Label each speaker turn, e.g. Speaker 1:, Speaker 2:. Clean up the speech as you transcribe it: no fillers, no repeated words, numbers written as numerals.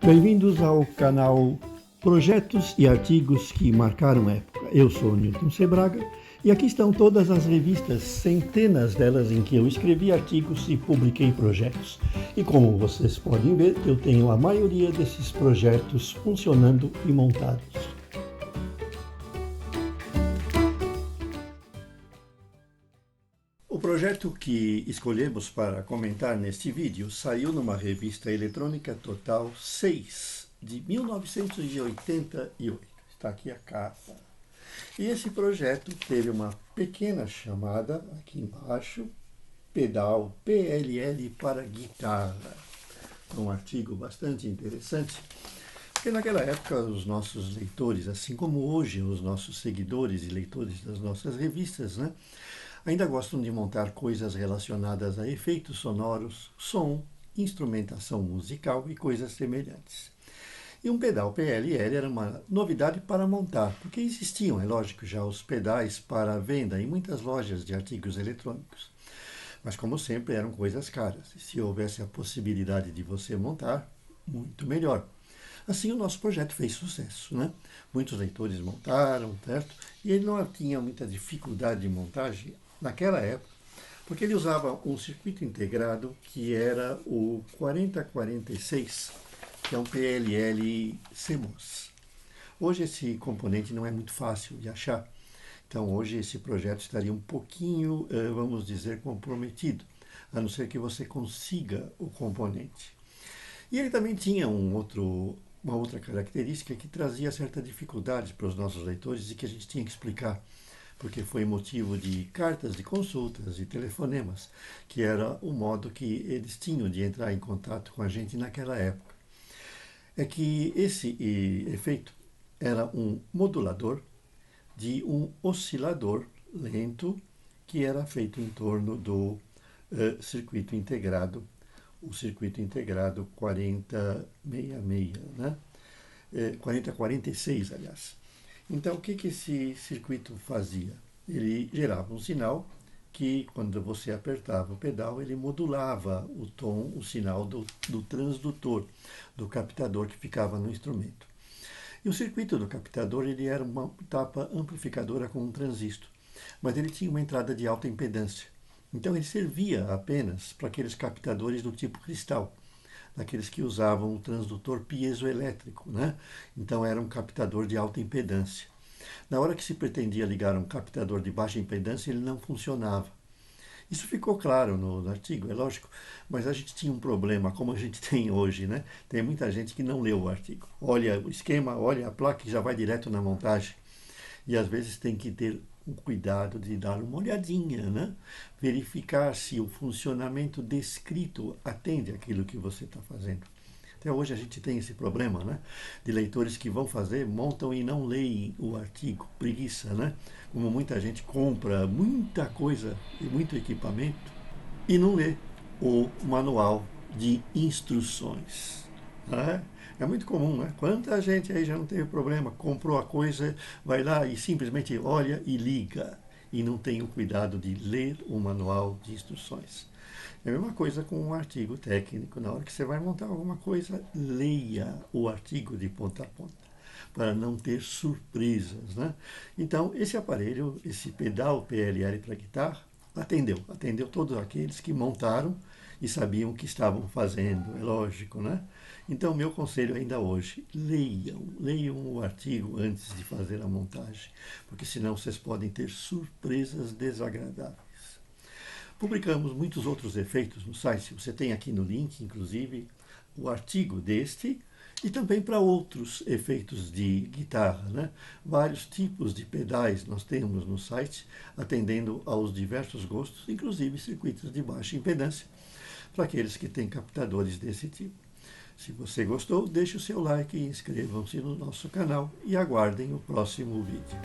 Speaker 1: Bem-vindos ao canal Projetos e Artigos que Marcaram Época. Eu sou Newton Sebraga e aqui estão todas as revistas, centenas delas em que eu escrevi artigos e publiquei projetos. E como vocês podem ver, eu tenho a maioria desses projetos funcionando e montados. O projeto que escolhemos para comentar neste vídeo saiu numa revista eletrônica Total 6, de 1988. Está aqui a capa. E esse projeto teve uma pequena chamada, aqui embaixo, Pedal PLL para Guitarra. Um artigo bastante interessante, porque naquela época os nossos leitores, assim como hoje os nossos seguidores e leitores das nossas revistas, ainda gostam de montar coisas relacionadas a efeitos sonoros, som, instrumentação musical e coisas semelhantes. E um pedal PLL era uma novidade para montar, porque existiam, é lógico, já os pedais para venda em muitas lojas de artigos eletrônicos. Mas, como sempre, eram coisas caras. E se houvesse a possibilidade de você montar, muito melhor. Assim, o nosso projeto fez sucesso, Muitos leitores montaram, certo? E ele não tinha muita dificuldade de montagem naquela época, porque ele usava um circuito integrado que era o 4046, que é um PLL CMOS. Hoje esse componente não é muito fácil de achar, então hoje esse projeto estaria um pouquinho, vamos dizer, comprometido, a não ser que você consiga o componente. E ele também tinha uma outra característica que trazia certa dificuldade para os nossos leitores e que a gente tinha que explicar, porque foi motivo de cartas de consultas e telefonemas, que era o modo que eles tinham de entrar em contato com a gente naquela época. É que esse efeito era um modulador de um oscilador lento que era feito em torno do circuito integrado, o circuito integrado 4066, 4046, aliás. Então, o que esse circuito fazia? Ele gerava um sinal que, quando você apertava o pedal, ele modulava o tom, o sinal do transdutor, do captador que ficava no instrumento. E o circuito do captador ele era uma etapa amplificadora com um transistor, mas ele tinha uma entrada de alta impedância. Então, ele servia apenas para aqueles captadores do tipo cristal, daqueles que usavam o transdutor piezoelétrico, Então era um captador de alta impedância. Na hora que se pretendia ligar um captador de baixa impedância, ele não funcionava. Isso ficou claro no artigo, é lógico, mas a gente tinha um problema, como a gente tem hoje, Tem muita gente que não leu o artigo. Olha o esquema, olha a placa e já vai direto na montagem. E às vezes tem que ter o cuidado de dar uma olhadinha, Verificar se o funcionamento descrito atende àquilo que você está fazendo. Até hoje a gente tem esse problema, De leitores que vão fazer, montam e não leem o artigo. Preguiça, Como muita gente compra muita coisa e muito equipamento e não lê o manual de instruções. É muito comum, Quanta gente aí já não teve problema, comprou a coisa, vai lá e simplesmente olha e liga, e não tem o cuidado de ler o manual de instruções. É a mesma coisa com um artigo técnico. Na hora que você vai montar alguma coisa, leia o artigo de ponta a ponta, para não ter surpresas, Então, esse aparelho, esse pedal PLL para guitarra, atendeu todos aqueles que montaram e sabiam o que estavam fazendo, é lógico, Então, meu conselho ainda hoje, leiam o artigo antes de fazer a montagem, porque senão vocês podem ter surpresas desagradáveis. Publicamos muitos outros efeitos no site, você tem aqui no link, inclusive, o artigo deste, e também para outros efeitos de guitarra, Vários tipos de pedais nós temos no site, atendendo aos diversos gostos, inclusive circuitos de baixa impedância, para aqueles que têm captadores desse tipo. Se você gostou, deixe o seu like e inscrevam-se no nosso canal e aguardem o próximo vídeo.